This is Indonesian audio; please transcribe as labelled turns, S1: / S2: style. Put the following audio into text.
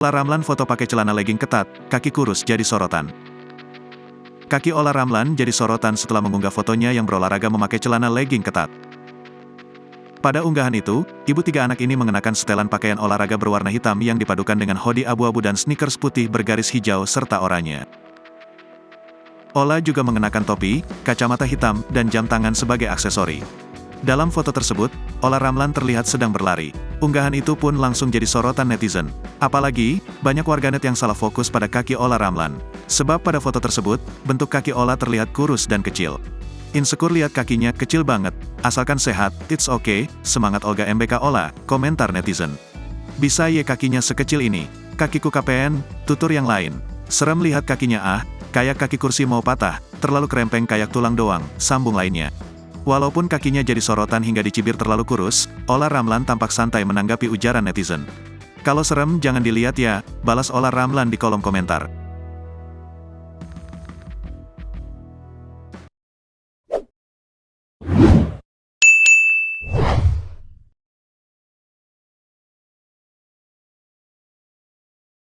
S1: Ola Ramlan foto pakai celana legging ketat, kaki kurus jadi sorotan. Kaki Ola Ramlan jadi sorotan setelah mengunggah fotonya yang berolahraga memakai celana legging ketat. Pada unggahan itu, ibu tiga anak ini mengenakan setelan pakaian olahraga berwarna hitam yang dipadukan dengan hoodie abu-abu dan sneakers putih bergaris hijau serta oranye. Ola juga mengenakan topi, kacamata hitam, dan jam tangan sebagai aksesori. Dalam foto tersebut, Ola Ramlan terlihat sedang berlari. Unggahan itu pun langsung jadi sorotan netizen. Apalagi, banyak warganet yang salah fokus pada kaki Ola Ramlan. Sebab pada foto tersebut, bentuk kaki Ola terlihat kurus dan kecil. Insecure lihat kakinya kecil banget, asalkan sehat, it's okay, semangat Olga MBK Ola, komentar netizen. Bisa ye kakinya sekecil ini, kakiku KPN, tutur yang lain. Serem lihat kakinya kayak kaki kursi mau patah, terlalu kerempeng kayak tulang doang, sambung lainnya. Walaupun kakinya jadi sorotan hingga dicibir terlalu kurus, Ola Ramlan tampak santai menanggapi ujaran netizen. Kalau serem jangan dilihat ya, balas Ola Ramlan di kolom komentar.